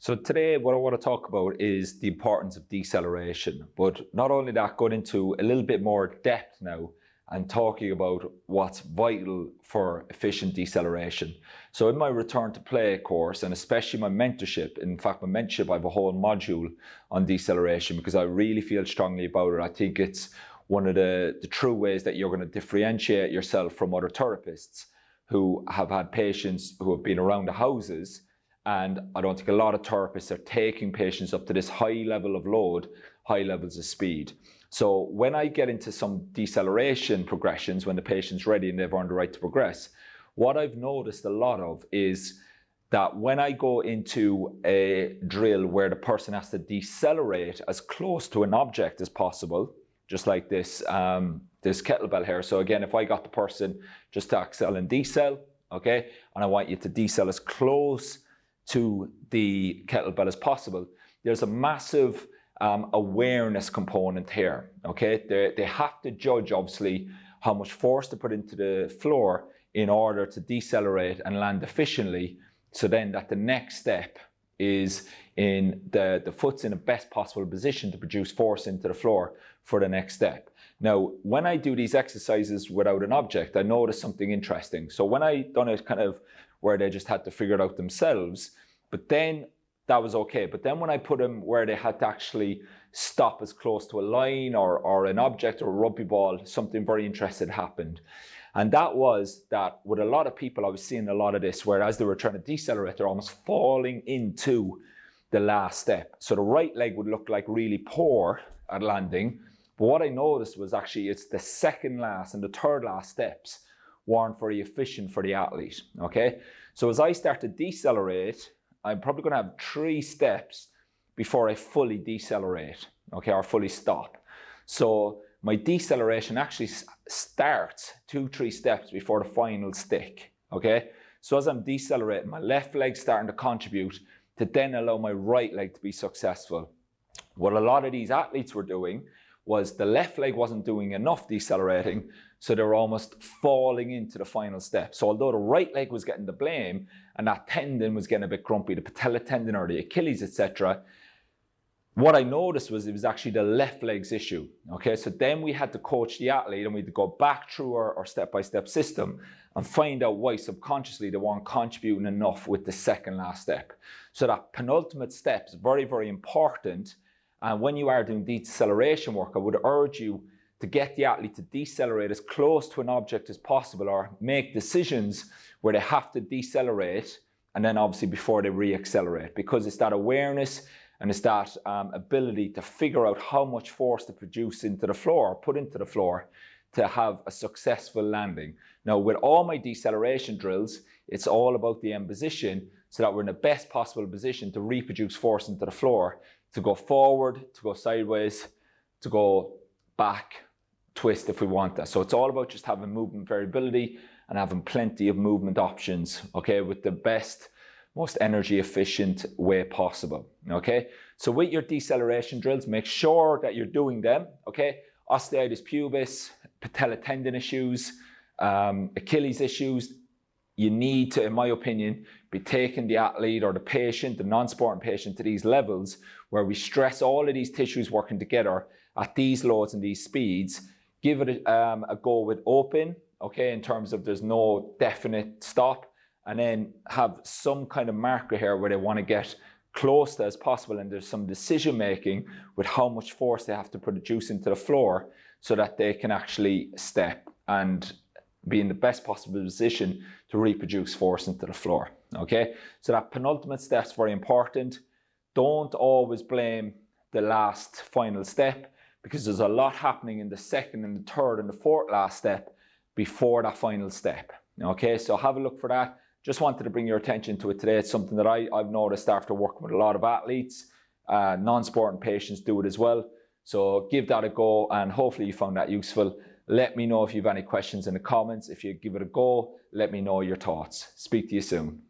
So today what I want to talk about is the importance of deceleration, but not only that, going into a little bit more depth now and talking about what's vital for efficient deceleration. So in my return to play course, and especially my mentorship, in fact my mentorship, I have a whole module on deceleration because I really feel strongly about it. I think it's one of the true ways that you're going to differentiate yourself from other therapists who have had patients who have been around the houses. And I don't think a lot of therapists are taking patients up to this high level of load, high levels of speed. So when I get into some deceleration progressions, when the patient's ready and they've earned the right to progress, what I've noticed a lot of is that when I go into a drill where the person has to decelerate as close to an object as possible, just like this kettlebell here. So again, if I got the person just to accel and decel, okay, and I want you to decel as close to the kettlebell as possible, there's a massive awareness component here, okay? They have to judge, obviously, how much force to put into the floor in order to decelerate and land efficiently, so then that the next step is in the foot's in the best possible position to produce force into the floor for the next step. Now, when I do these exercises without an object, I noticed something interesting. So when I done it kind of where they just had to figure it out themselves, but then that was okay. But then when I put them where they had to actually stop as close to a line or an object or a rugby ball, something very interesting happened. And that was that with a lot of people, I was seeing a lot of this, where as they were trying to decelerate, they're almost falling into the last step. So the right leg would look like really poor at landing. But what I noticed was actually it's the second last and the third last steps weren't very efficient for the athlete, okay? So as I start to decelerate, I'm probably going to have 3 steps before I fully decelerate, okay, or fully stop. So my deceleration actually starts 2-3 steps before the final stick, okay? So as I'm decelerating, my left leg's starting to contribute to then allow my right leg to be successful. What a lot of these athletes were doing was the left leg wasn't doing enough decelerating, so they were almost falling into the final step. So although the right leg was getting the blame and that tendon was getting a bit grumpy, the patella tendon or the Achilles, etc., what I noticed was it was actually the left leg's issue. Okay, so then we had to coach the athlete and we had to go back through our step-by-step system and find out why subconsciously they weren't contributing enough with the second last step. So that penultimate step is very, very important. And when you are doing deceleration work, I would urge you to get the athlete to decelerate as close to an object as possible, or make decisions where they have to decelerate and then obviously before they re-accelerate, because it's that awareness and it's that ability to figure out how much force to produce into the floor, or put into the floor, to have a successful landing. Now, with all my deceleration drills, it's all about the end position, so that we're in the best possible position to reproduce force into the floor, to go forward, to go sideways, to go back, twist if we want that. So it's all about just having movement variability and having plenty of movement options, okay, with the best, most energy efficient way possible, okay? So with your deceleration drills, make sure that you're doing them, okay? Osteitis pubis, patella tendon issues, Achilles issues, you need to, in my opinion, be taking the athlete or the patient, the non-sporting patient, to these levels where we stress all of these tissues working together at these loads and these speeds. Give it a go with open, okay, in terms of there's no definite stop, and then have some kind of marker here where they want to get close to as possible, and there's some decision making with how much force they have to produce into the floor so that they can actually step and be in the best possible position to reproduce force into the floor, okay? So that penultimate step is very important. Don't always blame the last final step, because there's a lot happening in the second and the third and the fourth last step before that final step, okay? So have a look for that. Just wanted to bring your attention to it today. It's something that I've noticed after working with a lot of athletes. Non-sporting patients do it as well. So give that a go, and hopefully you found that useful. Let me know if you have any questions in the comments. If you give it a go, let me know your thoughts. Speak to you soon.